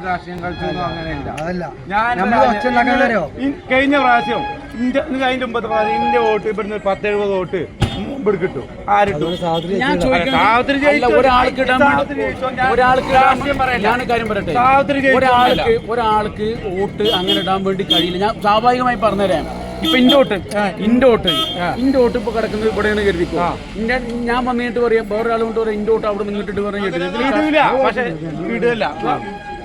രാഷ്ട്രീയം കളിച്ചൊന്നും അങ്ങനെയില്ല. ഞാൻ കഴിഞ്ഞ പ്രാവശ്യം അതിന്റെ മുമ്പത്തെ പ്രാവശ്യം എന്റെ വോട്ട് ഇവിടുന്ന് 10-70 വോട്ട് മുമ്പ് കിട്ടും. ആരിട്ടും ഒരാൾക്ക് വോട്ട് അങ്ങനെ ഇടാൻ വേണ്ടി കഴിയില്ല. ഞാൻ സ്വാഭാവികമായി പറഞ്ഞുതരാം. ഇപ്പൊ ഇന്റെ വോട്ട് ഇപ്പൊ കിടക്കുന്നത് ഇവിടെയാണ് കരുതിക്കോ. ഞാൻ വന്നിട്ട് പറയാം വേറൊരാൾ കൊണ്ട് പറയാം ഇന്റെ വോട്ട് അവിടെ നിന്നിട്ട് ഇടില്ല. പക്ഷെ ഇടില്ല.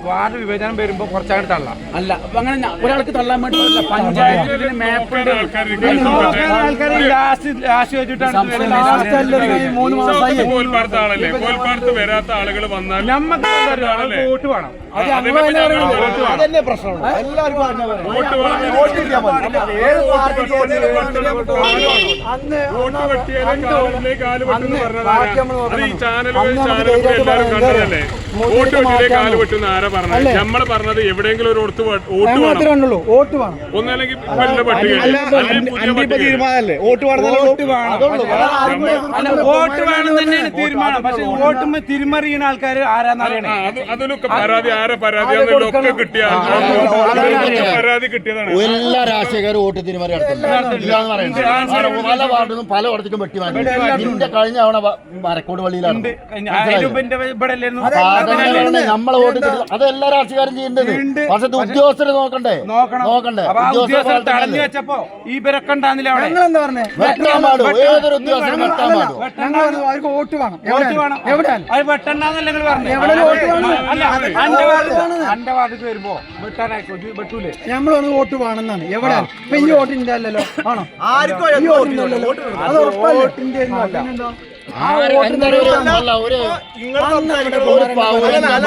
വാർഡ് വിഭജനം വരുമ്പോ കുറച്ചങ്ങോട്ട് തള്ളാം. അല്ല അങ്ങനെ ഒരാൾക്ക് തള്ളാൻ വേണ്ടി പഞ്ചായത്തിൽ മാപ്പ് വരാത്ത ആളുകൾ വന്നാൽ നമുക്ക് വോട്ട് വേണം. അതന്നെ പ്രശ്നം. നമ്മൾ പറഞ്ഞത് എവിടെയെങ്കിലും ഒരു വോട്ട് വേണം. ഒന്നല്ലെങ്കിൽ തീരുമാനമല്ലേ വോട്ട് വോട്ട് വേണം തന്നെയാണ് തീരുമാനം. പക്ഷെ വോട്ടുമ്പോ തിരിമറിയുന്ന ആൾക്കാർ ആരാന്നറിയണേ. അതിലൊക്കെ പരാതി ആരെ പരാതി കിട്ടിയാൽ പരാതി കിട്ടിയതാണ്. എല്ലാ രാഷ്ട്രീയക്കാരും വോട്ട് തിരിമറി നടത്തുന്നത് പല വാർഡിലും പല ഇടത്തേക്കും വെട്ടി മാറ്റി. ഇതിന്റെ കഴിഞ്ഞ തവണ മരക്കോട് പള്ളിയിലാണ് നമ്മളെ വോട്ട്. അത് എല്ലാ രാഷ്ട്രീയക്കാരും ചെയ്യുന്നത്. പക്ഷെ ഉദ്യോഗസ്ഥരെ നോക്കണ്ടേ. തടഞ്ഞു വെച്ചപ്പോ ഈ ഇവരൊക്കെ ഉണ്ടാകുന്നില്ല. വെട്ടാൻ പാടും. ഏതൊരു ഉദ്യോഗസ്ഥരും വെട്ടാൻ പാടും. വോട്ട് വേണം. അത് വെട്ടണ്ടെന്നല്ല പറഞ്ഞു. എന്റെ വാർഡിക്ക് വരുമ്പോ വെട്ടാനായിക്കോ വെട്ടൂലേ. നമ്മളൊന്ന് വോട്ട് വേണമെന്നാണ്. എവിടെ ഇപ്പൊ ഈ വോട്ടിന്റെ അല്ലല്ലോ. ആണോ? വോട്ടിന്റെ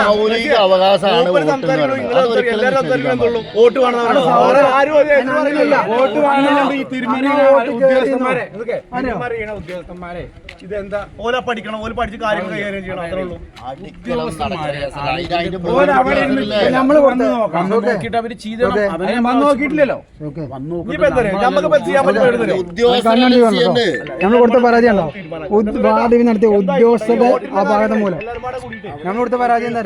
മൗലിക അവകാശമാണ് വോട്ട് വേണം. ഉദ്യോഗസ്ഥന്മാരെ ഇതെന്താ ഓല പഠിക്കണം. ഓല പഠിച്ച് കാര്യങ്ങൾ കൈകാര്യം ചെയ്യണം. അത്രേ ഉള്ളൂ. നമ്മള് നോക്കിയിട്ട് അവര് ചെയ്തോ നോക്കിയിട്ടില്ലല്ലോ. നമ്മൾ കൊടുത്ത പരാതിയാണോ വാർഡ് നടത്തിയ ഉദ്യോഗസ്ഥരുടെ അപാകത മൂലം നമ്മൾ കൊടുത്ത പരാതി എന്താ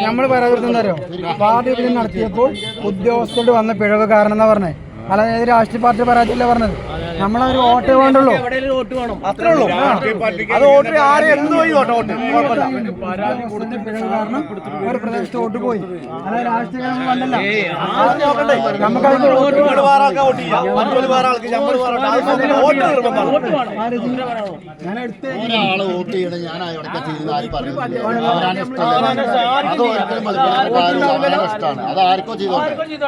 നമ്മള് പരാതി കൊടുത്തെന്താ വാർഡ് വിഭജനം നടത്തിയപ്പോൾ ഉദ്യോഗസ്ഥരുടെ വന്ന പിഴവ് കാരണം എന്നാ പറഞ്ഞേ. അല്ലാതെ രാഷ്ട്രീയ പാർട്ടി പരാതിയല്ല പറഞ്ഞത്. നമ്മളൊരു വോട്ട് വേണ്ടുള്ളൂ. അത്രേ ഉള്ളൂ. അത് വോട്ട് കാരണം ഒരു പ്രദേശത്ത് വോട്ട് പോയി. അല്ലാതെ രാഷ്ട്രീയ വന്നല്ല. ഒരാള് വോട്ട് ചെയ്യണം. ഞാൻ അവിടെയൊക്കെ ചെയ്യുന്ന ആരും പറയുന്നത് അവരാണ് ഇഷ്ടമല്ല. അത് ഒരിക്കലും ഇഷ്ടമാണ്. അത് ആർക്കോ ചെയ്തോട്ടെ.